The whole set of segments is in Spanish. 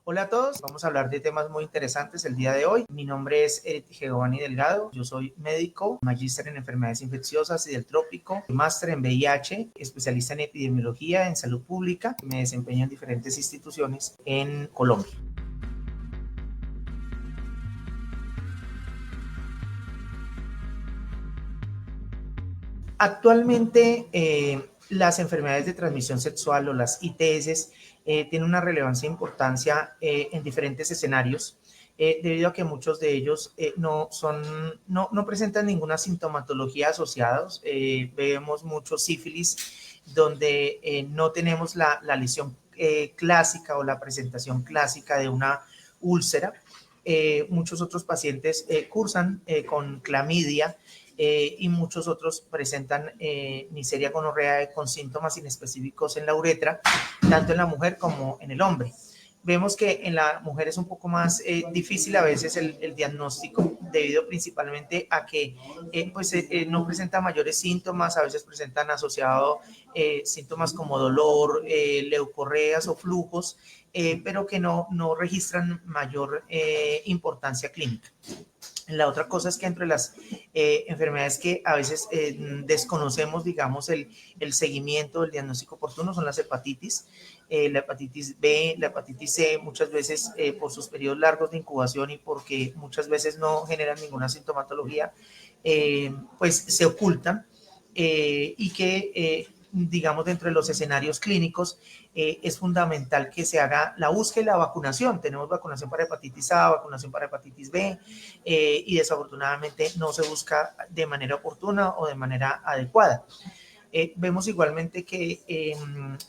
Hola a todos, vamos a hablar de temas muy interesantes el día de hoy. Mi nombre es Giovanni Delgado, yo soy médico, magíster en enfermedades infecciosas y del trópico, máster en VIH, especialista en epidemiología en salud pública. Me desempeño en diferentes instituciones en Colombia. Actualmente, las enfermedades de transmisión sexual o las ITS tienen una relevancia e importancia en diferentes escenarios, debido a que muchos de ellos no presentan ninguna sintomatología asociada. Vemos mucho sífilis donde no tenemos la lesión clásica o la presentación clásica de una úlcera. Muchos otros pacientes cursan con clamidia, y muchos otros presentan Neisseria gonorrea con síntomas inespecíficos en la uretra, tanto en la mujer como en el hombre. Vemos que en la mujer es un poco más difícil a veces el diagnóstico, debido principalmente a que no presenta mayores síntomas. A veces presentan asociados síntomas como dolor, leucorreas o flujos, pero que no registran mayor importancia clínica. La otra cosa es que entre las enfermedades que a veces desconocemos, digamos, el seguimiento, el diagnóstico oportuno, son las hepatitis, la hepatitis B, la hepatitis C, muchas veces por sus periodos largos de incubación y porque muchas veces no generan ninguna sintomatología, pues se ocultan, y que digamos, dentro de los escenarios clínicos, es fundamental que se haga la búsqueda y la vacunación. Tenemos vacunación para hepatitis A, vacunación para hepatitis B, y desafortunadamente no se busca de manera oportuna o de manera adecuada. Vemos igualmente que,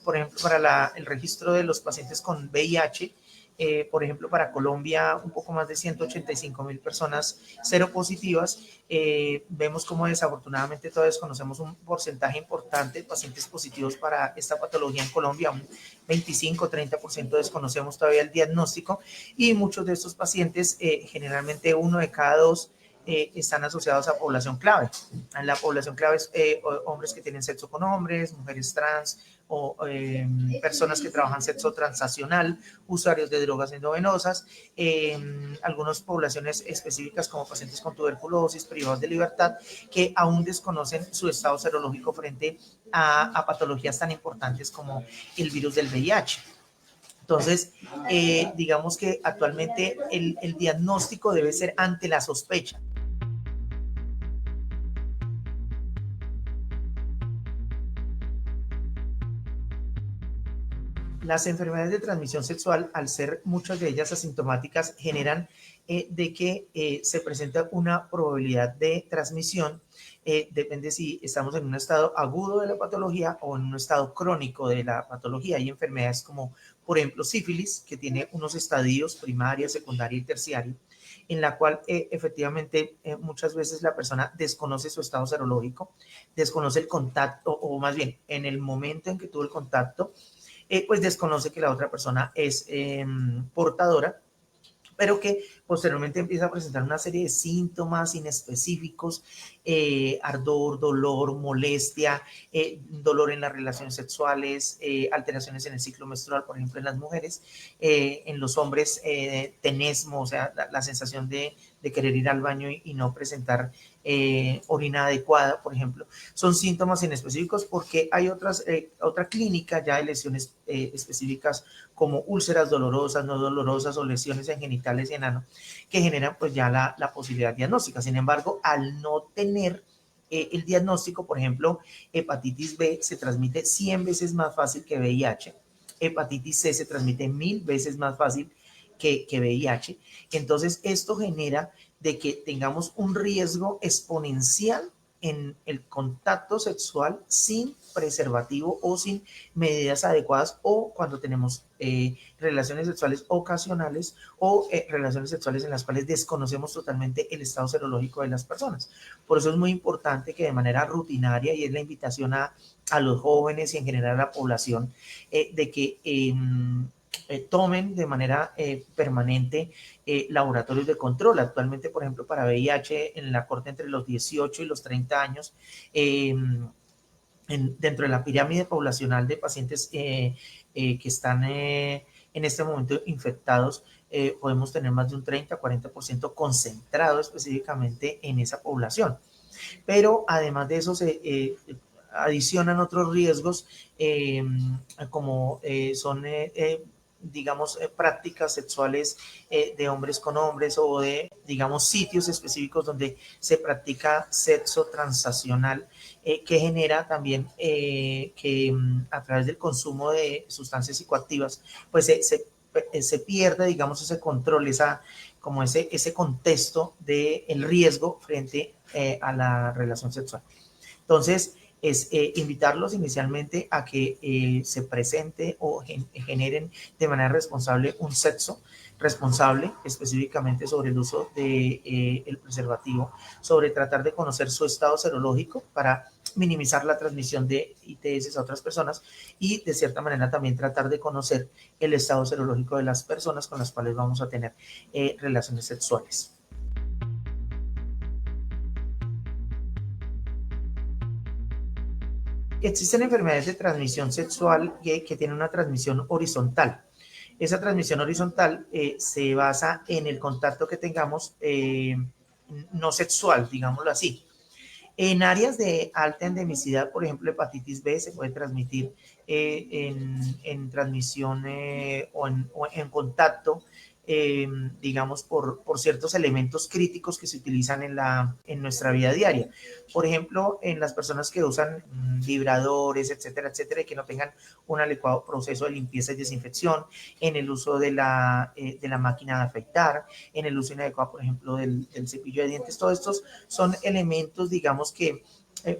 por ejemplo, para el registro de los pacientes con VIH, por ejemplo, para Colombia, un poco más de 185,000 personas seropositivas. Vemos como desafortunadamente todavía desconocemos un porcentaje importante de pacientes positivos para esta patología en Colombia, un 25-30% desconocemos todavía el diagnóstico, y muchos de estos pacientes, generalmente uno de cada dos, están asociados a población clave. En la población clave es hombres que tienen sexo con hombres, mujeres trans o personas que trabajan sexo transacional, usuarios de drogas endovenosas, algunas poblaciones específicas como pacientes con tuberculosis, privados de libertad, que aún desconocen su estado serológico frente a patologías tan importantes como el virus del VIH. Entonces, digamos que actualmente el diagnóstico debe ser ante la sospecha. Las enfermedades de transmisión sexual, al ser muchas de ellas asintomáticas, generan de que se presenta una probabilidad de transmisión. Depende si estamos en un estado agudo de la patología o en un estado crónico de la patología. Hay enfermedades como, por ejemplo, sífilis, que tiene unos estadios: primaria, secundaria y terciaria, en la cual efectivamente muchas veces la persona desconoce su estado serológico, desconoce el contacto, o más bien en el momento en que tuvo el contacto, pues desconoce que la otra persona es portadora, pero que posteriormente empieza a presentar una serie de síntomas inespecíficos: ardor, dolor, molestia, dolor en las relaciones sexuales, alteraciones en el ciclo menstrual, por ejemplo, en las mujeres, en los hombres, tenesmo, o sea, la sensación de querer ir al baño y no presentar orina adecuada, por ejemplo. Son síntomas inespecíficos porque hay otra clínica ya de lesiones específicas, como úlceras dolorosas, no dolorosas, o lesiones en genitales y en ano, que generan pues ya la posibilidad diagnóstica. Sin embargo, al no tener el diagnóstico, por ejemplo, hepatitis B se transmite 100 veces más fácil que VIH, hepatitis C se transmite 1000 veces más fácil que VIH. Entonces, esto genera de que tengamos un riesgo exponencial en el contacto sexual sin preservativo o sin medidas adecuadas, o cuando tenemos relaciones sexuales ocasionales o relaciones sexuales en las cuales desconocemos totalmente el estado serológico de las personas. Por eso es muy importante que de manera rutinaria, y es la invitación a los jóvenes y en general a la población, de que tomen de manera permanente laboratorios de control. Actualmente, por ejemplo, para VIH, en la corte entre los 18 y los 30 años, dentro de la pirámide poblacional de pacientes que están en este momento infectados, podemos tener más de un 30-40% concentrado específicamente en esa población. Pero además de eso se adicionan otros riesgos como son digamos, prácticas sexuales de hombres con hombres o de, digamos, sitios específicos donde se practica sexo transaccional, que genera también que a través del consumo de sustancias psicoactivas, pues se pierde, digamos, ese control, como ese contexto del riesgo frente a la relación sexual. Entonces, es invitarlos inicialmente a que se presente o generen de manera responsable un sexo responsable, específicamente sobre el uso de el preservativo, sobre tratar de conocer su estado serológico para minimizar la transmisión de ITS a otras personas y de cierta manera también tratar de conocer el estado serológico de las personas con las cuales vamos a tener relaciones sexuales. Existen enfermedades de transmisión sexual que tienen una transmisión horizontal. Esa transmisión horizontal se basa en el contacto que tengamos no sexual, digámoslo así. En áreas de alta endemicidad, por ejemplo, hepatitis B se puede transmitir en transmisión o en contacto, digamos, por ciertos elementos críticos que se utilizan en nuestra vida diaria. Por ejemplo, en las personas que usan vibradores, etcétera, etcétera, y que no tengan un adecuado proceso de limpieza y desinfección, en el uso de la máquina de afeitar, en el uso inadecuado, por ejemplo, del cepillo de dientes. Todos estos son elementos, digamos, que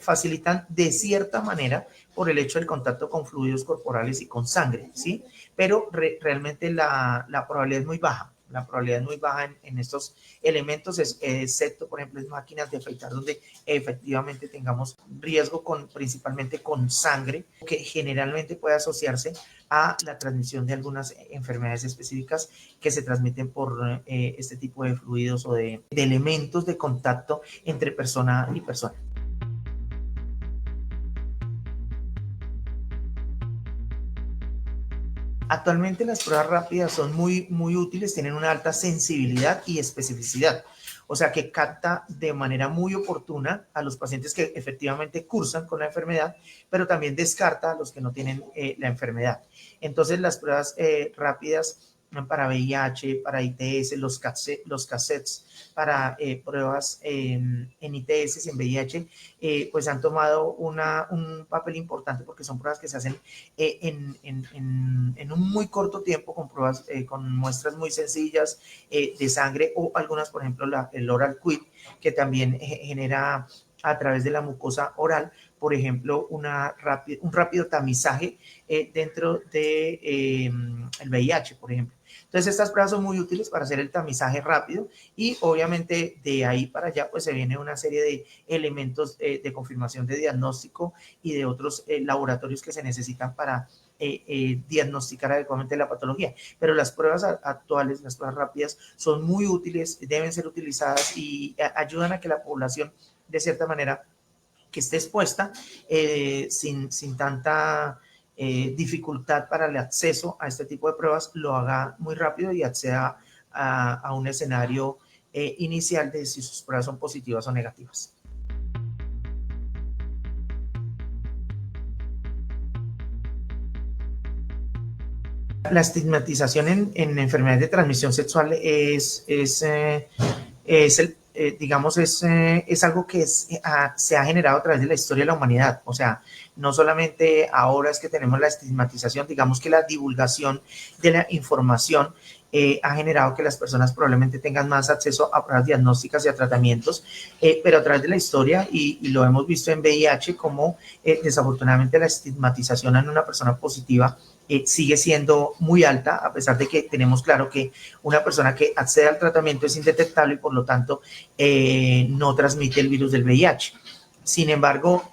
facilitan de cierta manera por el hecho del contacto con fluidos corporales y con sangre, ¿sí? Pero realmente la probabilidad es muy baja. La probabilidad es muy baja en estos elementos, excepto, por ejemplo, en máquinas de afeitar donde efectivamente tengamos riesgo principalmente con sangre, que generalmente puede asociarse a la transmisión de algunas enfermedades específicas que se transmiten por este tipo de fluidos o de elementos de contacto entre persona y persona. Actualmente las pruebas rápidas son muy útiles, tienen una alta sensibilidad y especificidad, o sea que capta de manera muy oportuna a los pacientes que efectivamente cursan con la enfermedad, pero también descarta a los que no tienen la enfermedad. Entonces las pruebas rápidas para VIH, para ITS, los cassettes para pruebas en ITS y en VIH, pues han tomado un papel importante porque son pruebas que se hacen en un muy corto tiempo con pruebas, con muestras muy sencillas de sangre o algunas, por ejemplo, el oral quit, que también genera a través de la mucosa oral, por ejemplo, un rápido tamizaje dentro de el VIH, por ejemplo. Entonces, estas pruebas son muy útiles para hacer el tamizaje rápido y obviamente de ahí para allá pues se viene una serie de elementos de confirmación de diagnóstico y de otros laboratorios que se necesitan para diagnosticar adecuadamente la patología. Pero las pruebas actuales, las pruebas rápidas, son muy útiles, deben ser utilizadas y ayudan a que la población, de cierta manera, que esté expuesta sin tanta dificultad para el acceso a este tipo de pruebas, lo haga muy rápido y acceda a un escenario inicial de si sus pruebas son positivas o negativas. La estigmatización en enfermedades de transmisión sexual digamos, es algo que se ha generado a través de la historia de la humanidad. O sea, no solamente ahora es que tenemos la estigmatización, digamos que la divulgación de la información ha generado que las personas probablemente tengan más acceso a pruebas diagnósticas y a tratamientos, pero a través de la historia, y lo hemos visto en VIH, como desafortunadamente la estigmatización en una persona positiva sigue siendo muy alta, a pesar de que tenemos claro que una persona que accede al tratamiento es indetectable y por lo tanto no transmite el virus del VIH. Sin embargo,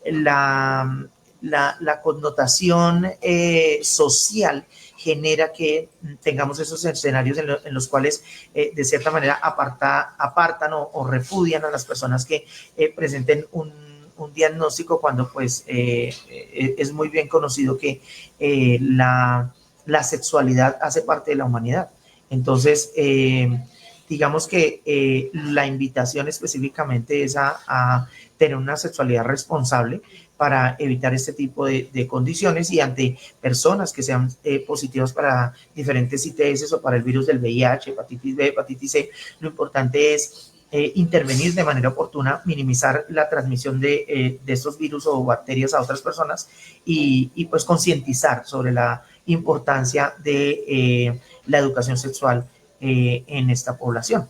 la connotación social genera que tengamos esos escenarios en los cuales de cierta manera apartan o repudian a las personas que presenten un diagnóstico cuando pues es muy bien conocido que la la sexualidad hace parte de la humanidad. Entonces, digamos que la invitación específicamente es a tener una sexualidad responsable para evitar este tipo de condiciones, y ante personas que sean positivas para diferentes ITS o para el virus del VIH, hepatitis B, hepatitis C, lo importante es intervenir de manera oportuna, minimizar la transmisión de estos virus o bacterias a otras personas, y pues concientizar sobre la importancia de la educación sexual en esta población.